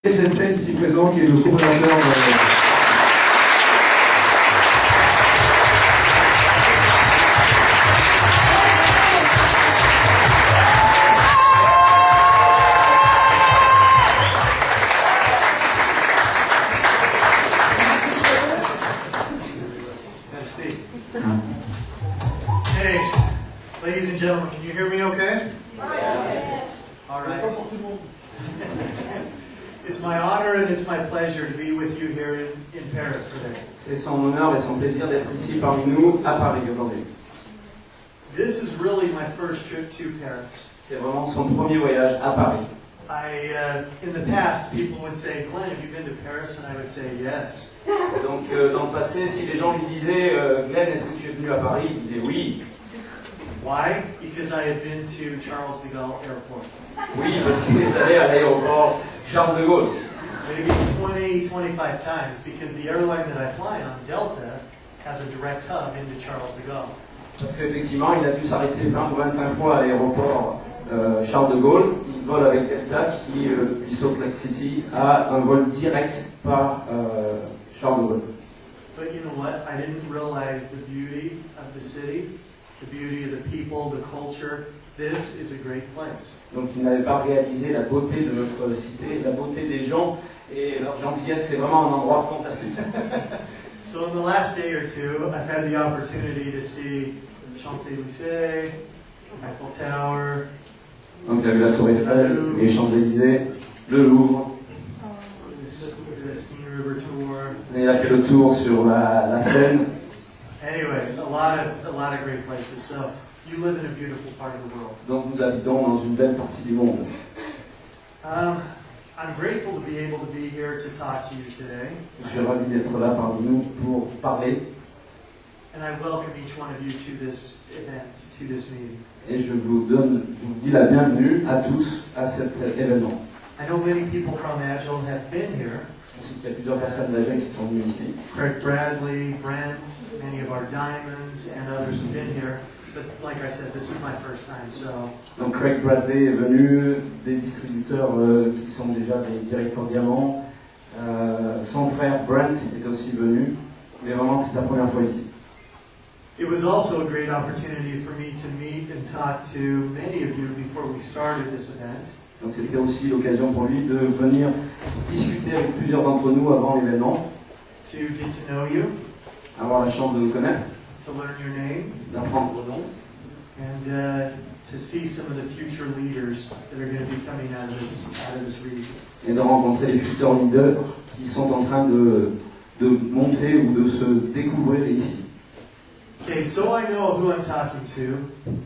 Glen Jensen, ici présent, qui est le cofondateur de... Hey, ladies and gentlemen, can you hear me okay? Yes. All right. It's my honor and it's my pleasure to be with you here in Paris today. C'est son honneur et son plaisir d'être ici parmi nous à Paris aujourd'hui. This is really my first trip to Paris. C'est vraiment son premier voyage à Paris. In the past, people would say, Glenn, have you been to Paris? And I would say, yes. Donc, dans le passé, si les gens lui disaient, Glenn, est-ce que tu es venu à Paris? Il disait oui. Why? Because I had been to Charles de Gaulle Airport. Oui, parce qu'il est allé à l'aéroport Charles de Gaulle. Maybe 20, 25 times, because the airline that I fly on, Delta, has a direct hub into Charles de Gaulle. Parce qu'effectivement, il a dû s'arrêter 20 ou 25 fois à l'aéroport Charles de Gaulle. Il vole avec Delta qui, depuis Salt Lake City, a un vol direct par Charles de Gaulle. But you know what? I didn't realize the beauty of the city, the beauty of the people, the culture. This is a great place. Donc il n'avait pas réalisé la beauté de notre cité, la beauté des gens et leur gentillesse. C'est vraiment un endroit fantastique. So in the last day or two, I've had the opportunity to see the Champs-Élysées, Eiffel Tower. Donc il a vu la Tour Eiffel, les Champs-Élysées, le Louvre. The Seine River tour. Et il a fait le tour sur la Seine. Anyway, a lot of great places. So you live in a beautiful part of the world. Donc nous habitons dans une belle partie du monde. I'm grateful to be able to be here to talk to you today. Je suis ravi d'être là parmi nous pour parler. And I welcome each one of you to this event, to this meeting. Et je vous dis la bienvenue à tous à cet événement. I know many people from Agel have been here. Je sais qu'il y a plusieurs personnes d'Agel qui sont venues ici. Craig Bradley, Brent, many of our diamonds, and others have been here. But like I said, this is my first time, so... Donc Craig Bradley est venu, des distributeurs qui sont déjà des directeurs diamants. Son frère Brent est aussi venu, mais vraiment c'est sa première fois ici. It was also a great opportunity for me to meet and talk to many of you before we started this event. Donc c'était aussi l'occasion pour lui de venir discuter avec plusieurs d'entre nous avant l'événement. To get to know you. Avoir la chance de vous connaître. To learn your name. D'apprendre vos noms. And to see some of the future leaders that are going to be coming out of this region. Et de rencontrer les futurs leaders qui sont en train de monter ou de se découvrir ici. Okay, so I know who I'm talking to.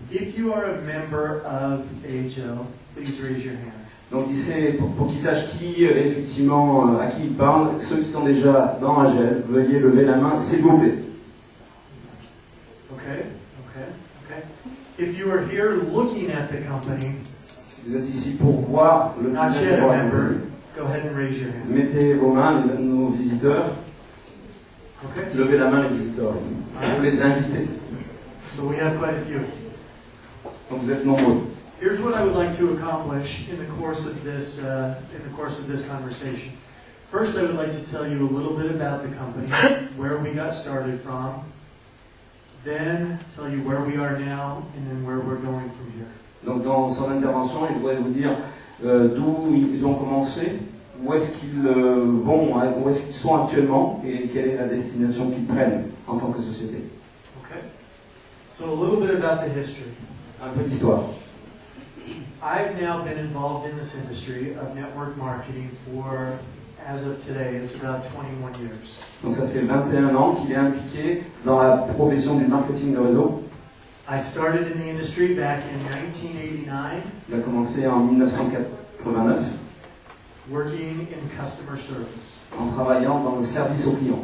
If you are a member of Agel, please raise your hand. Donc il pour qu'ils sachent qui effectivement à qui il parle, ceux qui sont déjà dans Agel, veuillez lever la main s'il vous plaît. Okay. If you are here looking at the company, si vous êtes ici pour voir le not business yet a de la member, compagnie, go ahead and raise your hand. mettez vos mains, nos visiteurs. Okay. Levez la main les visiteurs. Vous les invitez. So we have quite a few. Donc vous êtes nombreux. Here's what I would like to accomplish in the course of this conversation. First, I would like to tell you a little bit about the company, where we got started from, then tell you where we are now, and then where we're going from here. Donc dans son intervention, il pourrait vous dire d'où ils ont commencé, où est-ce qu'ils vont, où est-ce qu'ils sont actuellement et quelle est la destination qu'ils prennent en tant que société. Okay. So a little bit about the history. Un peu d'histoire. I've now been involved in this industry of network marketing for, as of today, it's about 21 years. Donc ça fait 21 ans qu'il est impliqué dans la profession du marketing de réseau. I started in the industry back in 1989. Il a commencé en 1989 working in customer service. en travaillant dans le service aux clients.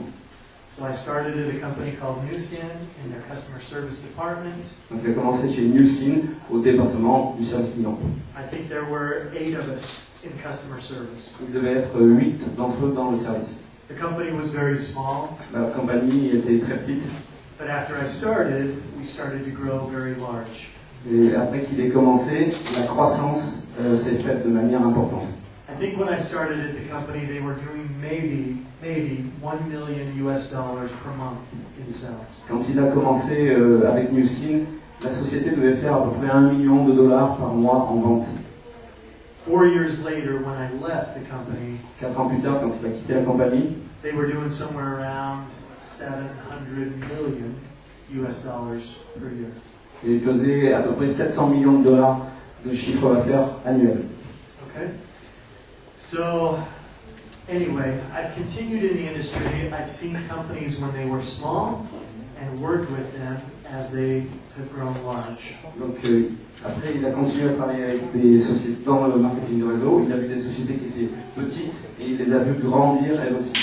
So I started at a company called Newskin in their customer service department. Donc il a commencé chez Newskin au département du service client. I think there were 8 of us in customer service. Il devait être 8 d'entre eux dans le service. The company was very small. La compagnie était très petite. But after I started, we started to grow very large. Et après qu'il ait commencé, la croissance s'est faite de manière importante. I I think when I started at the company, they were doing maybe $1 million per month in sales. Quand il a commencé avec New Skin, la société devait faire à peu près $1 million par mois en vente. 4 years later, when I left the company, 4 ans plus tard, quand il a quitté la compagnie, they were doing somewhere around $700 million per year. il faisait à peu près $700 millions de chiffre d'affaires annuel. Okay? So, anyway, I've continued in the industry. I've seen companies when they were small and worked with them as they have grown large. Donc après, il a continué à travailler avec des sociétés dans le marketing de réseau. Il a vu des sociétés qui étaient petites et il les a vues grandir elles aussi.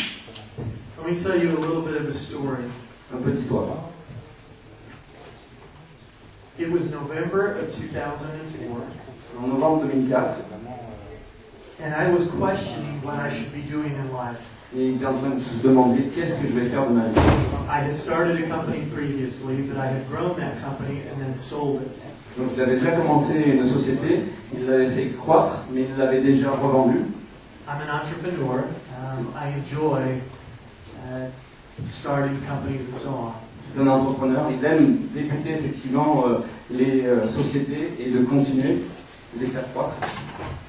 Let me tell you a little bit of a story. Un peu d'histoire. It was November of 2004, En novembre 2004, and I was questioning what I should be doing in life. et il est en train de se demander qu'est-ce que je vais faire de ma vie. I had started a company previously, but I had grown that company and then sold it. Donc il avait déjà commencé une société, il l'avait fait croître, mais il l'avait déjà revendue. I'm an entrepreneur. I enjoy starting companies and so on. C'est un entrepreneur, il aime débuter effectivement les sociétés et de continuer de les faire croître.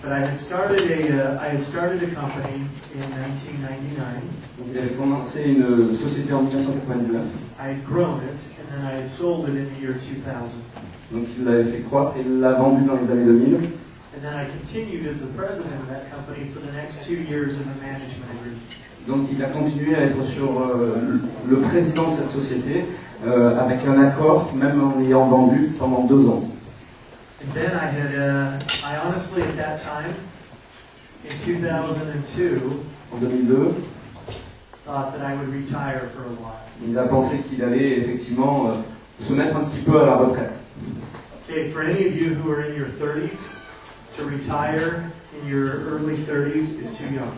But I had started a company in 1999. Donc il avait commencé une société en 1999. I had grown it, and then I had sold it in the year 2000. Donc il l'avait fait croître et il l'a vendu dans les années 2000. And then I continued as the president of that company for the next 2 years in a management agreement. Donc il a continué à être sur le président de cette société avec un accord, même en ayant vendu pendant 2 ans. And then I honestly at that time, in 2002, En 2002, thought that I would retire for a while. il a pensé qu'il allait effectivement se mettre un petit peu à la retraite. Okay, for any of you who are in your 30s, to retire in your early 30s is too young.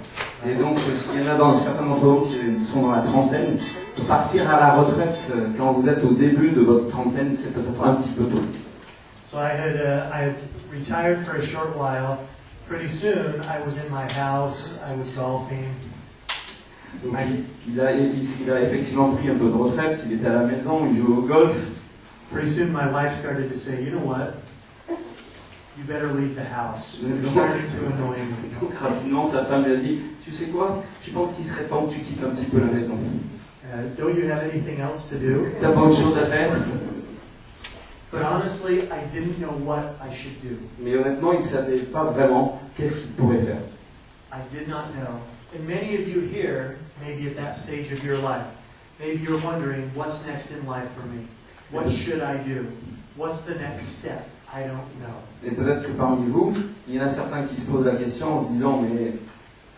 Et donc, s'il y en a dans certains d'entre vous qui sont dans la trentaine, partir à la retraite quand vous êtes au début de votre trentaine, c'est peut-être un petit peu tôt. So I had retired for a short while. Pretty soon, I was in my house. I was golfing. Donc, il a effectivement pris un peu de retraite. Il était à la maison, il jouait au golf. Pretty soon, my wife started to say, "You know what? You better leave the house. You're starting to annoy me." Donc, rapidement, sa femme lui a dit, tu sais quoi, je pense qu'il serait temps que tu quittes un petit peu la maison. Don't you have anything else to do? T'as pas autre chose à faire? But honestly, I didn't know what I should do. Mais honnêtement, il ne savait pas vraiment qu'est-ce qu'il pourrait faire. I did not know. And many of you here, maybe at that stage of your life, maybe you're wondering, what's next in life for me? What should I do? What's the next step? I don't know. Et peut-être que parmi vous, il y en a certains qui se posent la question en se disant, mais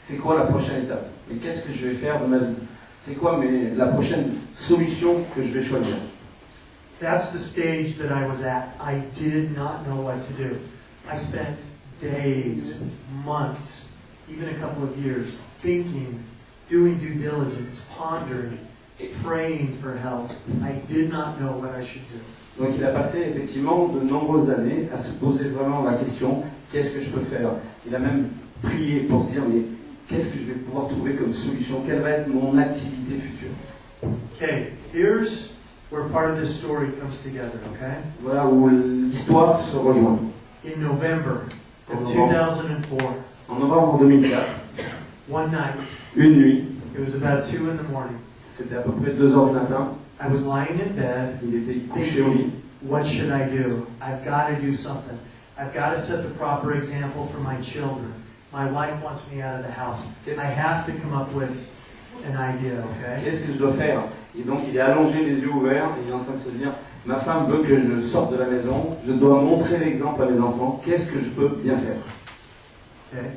c'est quoi la prochaine étape? Mais qu'est-ce que je vais faire de ma vie? C'est quoi la prochaine solution que je vais choisir? That's the stage that I was at. I did not know what to do. I spent days, months, even a couple of years thinking, doing due diligence, pondering, praying for help. I did not know what I should do. Donc il a passé effectivement de nombreuses années à se poser vraiment la question, qu'est-ce que je peux faire? Il a même prié pour se dire, mais qu'est-ce que je vais pouvoir trouver comme solution? Quelle va être mon activité future? Okay, here's where part of this story comes together, okay? Voilà où l'histoire se rejoint. In November of 2004, En novembre 2004, one night, une nuit, it was about 2 in the morning, c'était à peu près 2 heures du matin, I was lying in bed, il était couché au lit. what should I do? I've got to do something. I've got to set the proper example for my children. My wife wants me out of the house. I have to come up with an idea, okay? Qu'est-ce que je dois faire? Et donc il est allongé, les yeux ouverts, et il est en train de se dire, ma femme veut que je sorte de la maison, je dois montrer l'exemple à mes enfants, qu'est-ce que je peux bien faire? Okay.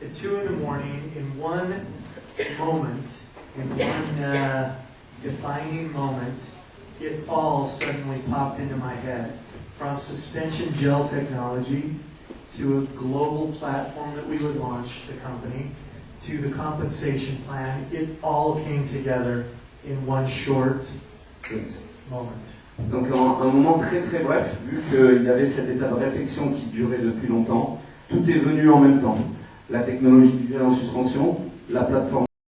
At 2 in the morning, in one moment, in one defining moment, it all suddenly popped into my head. From suspension gel technology to a global platform that we would launch the company to the compensation plan, it all came together in one short moment. Donc en un moment très très bref, vu qu'il y avait cet état de réflexion qui durait depuis longtemps, tout est venu en même temps. la technologie du gel en suspension, la plateforme